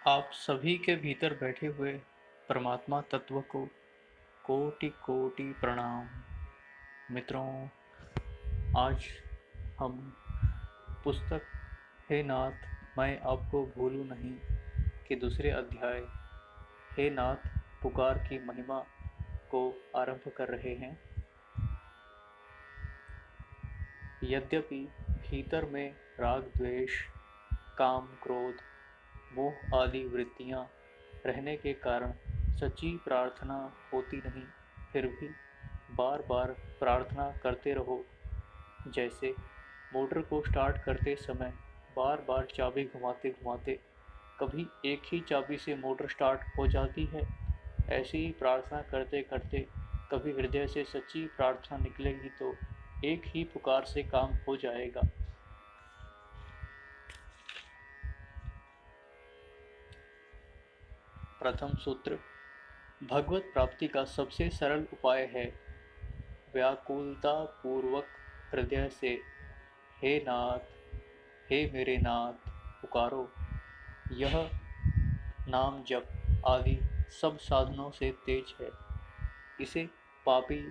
आप सभी के भीतर बैठे हुए परमात्मा तत्व को कोटि कोटि प्रणाम। मित्रों, आज हम पुस्तक हे नाथ मैं आपको भूलूं नहीं के दूसरे अध्याय हे नाथ पुकार की महिमा को आरंभ कर रहे हैं। यद्यपि भीतर में राग द्वेष, काम क्रोध, मोह आदि वृत्तियां रहने के कारण सच्ची प्रार्थना होती नहीं, फिर भी बार बार प्रार्थना करते रहो। जैसे मोटर को स्टार्ट करते समय बार बार चाबी घुमाते घुमाते कभी एक ही चाबी से मोटर स्टार्ट हो जाती है, ऐसे ही प्रार्थना करते करते कभी हृदय से सच्ची प्रार्थना निकलेगी तो एक ही पुकार से काम हो जाएगा। प्रथम सूत्र, भगवत प्राप्ति का सबसे सरल उपाय है व्याकुलता पूर्वक हृदय से हे नाथ, हे मेरे नाथ पुकारो। यह नाम जप आदि सब साधनों से तेज है। इसे पापी,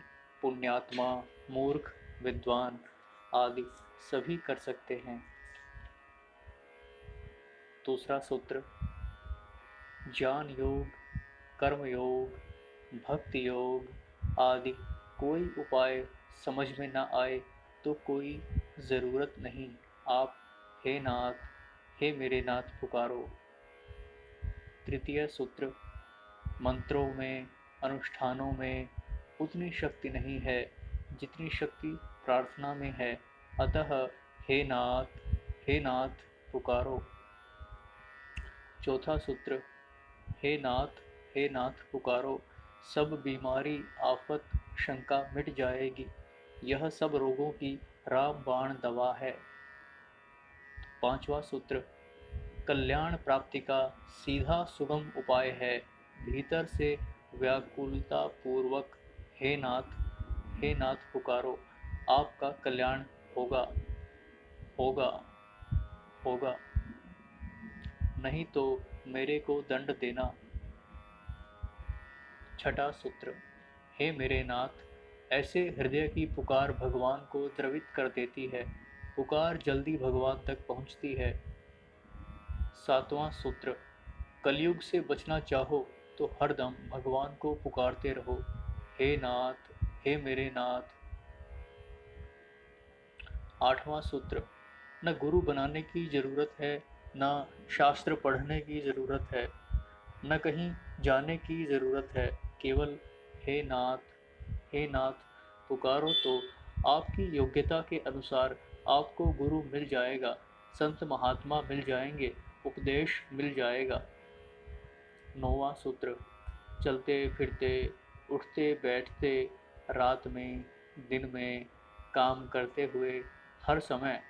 पुण्यात्मा, मूर्ख, विद्वान आदि सभी कर सकते हैं। दूसरा सूत्र, ज्ञान योग, कर्म योग, भक्ति योग आदि कोई उपाय समझ में न आए तो कोई ज़रूरत नहीं, आप हे नाथ, हे मेरे नाथ पुकारो। तृतीय सूत्र, मंत्रों में, अनुष्ठानों में उतनी शक्ति नहीं है जितनी शक्ति प्रार्थना में है, अतः हे नाथ, हे नाथ पुकारो। चौथा सूत्र, हे नाथ, हे नाथ पुकारो, सब बीमारी, आफत, शंका मिट जाएगी। यह सब रोगों की रामबाण दवा है। पांचवा सूत्र, कल्याण प्राप्ति का सीधा सुगम उपाय है भीतर से व्याकुलता पूर्वक हे नाथ पुकारो, आपका कल्याण होगा, होगा, होगा, नहीं तो मेरे को दंड देना। छठा सूत्र, हे मेरे नाथ, ऐसे हृदय की पुकार भगवान को द्रवित कर देती है, पुकार जल्दी भगवान तक पहुंचती है। सातवां सूत्र, कलयुग से बचना चाहो तो हरदम भगवान को पुकारते रहो, हे नाथ, हे मेरे नाथ। आठवां सूत्र, न गुरु बनाने की जरूरत है, न शास्त्र पढ़ने की जरूरत है, न कहीं जाने की जरूरत है, केवल हे नाथ, हे नाथ पुकारो तो आपकी योग्यता के अनुसार आपको गुरु मिल जाएगा, संत महात्मा मिल जाएंगे, उपदेश मिल जाएगा। नौवां सूत्र, चलते फिरते, उठते बैठते, रात में, दिन में, काम करते हुए हर समय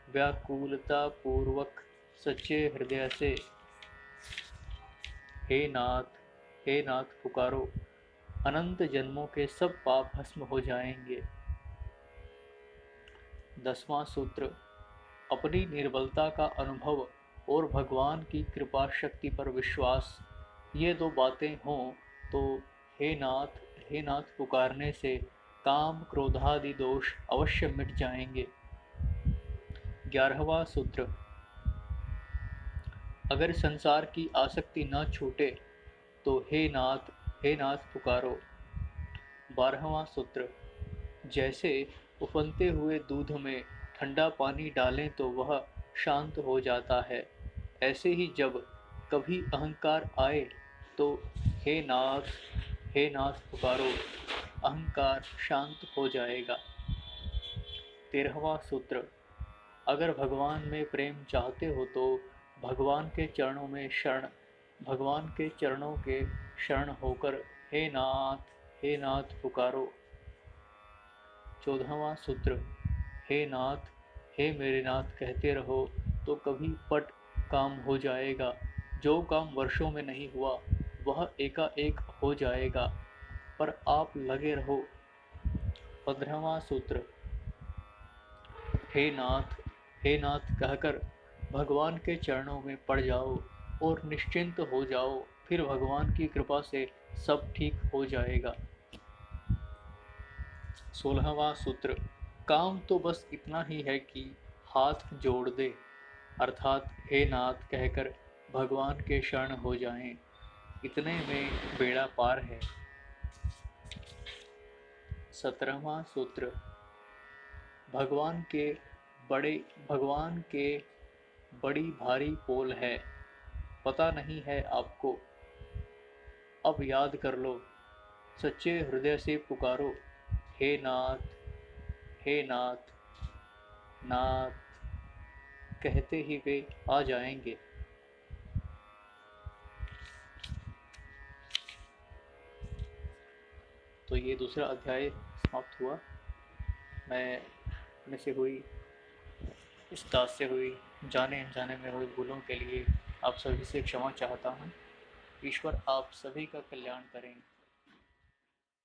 व्याकुलता पूर्वक सच्चे हृदय से हे नाथ पुकारो, अनंत जन्मों के सब पाप भस्म हो जाएंगे। 10वां सूत्र, अपनी निर्बलता का अनुभव और भगवान की कृपा शक्ति पर विश्वास, ये दो बातें हों तो हे नाथ पुकारने से काम क्रोधादि दोष अवश्य मिट जाएंगे। 11वां सूत्र, अगर संसार की आसक्ति न छूटे तो हे नाथ पुकारो। 12वां सूत्र, जैसे उफनते हुए दूध में ठंडा पानी डालें तो वह शांत हो जाता है, ऐसे ही जब कभी अहंकार आए तो हे नाथ, हे नाथ पुकारो, अहंकार शांत हो जाएगा। 13वां सूत्र, अगर भगवान में प्रेम चाहते हो तो भगवान के चरणों में शरण भगवान के चरणों के शरण होकर हे नाथ पुकारो। 14वां सूत्र, हे नाथ, हे मेरे नाथ कहते रहो तो कभी पट काम हो जाएगा, जो काम वर्षों में नहीं हुआ वह एकाएक हो जाएगा, पर आप लगे रहो। 15वां सूत्र, हे नाथ, हे नाथ कहकर भगवान के चरणों में पड़ जाओ और निश्चिंत हो जाओ, फिर भगवान की कृपा से सब ठीक हो जाएगा। 16वां सूत्र, काम तो बस इतना ही है कि हाथ जोड़ दे, अर्थात हे नाथ कहकर भगवान के शरण हो जाएं, इतने में बेड़ा पार है। 17वां सूत्र, भगवान के बड़े भगवान के बड़ी भारी पोल है, पता नहीं है आपको, अब याद कर लो, सच्चे हृदय से पुकारो, हे नाथ, हे नाथ, नाथ कहते ही वे आ जाएंगे। तो ये दूसरा अध्याय समाप्त हुआ। मैं में से हुई इस दास से हुई जाने अनजाने में हुई भूलों के लिए आप सभी से क्षमा चाहता हूँ। ईश्वर आप सभी का कल्याण करें।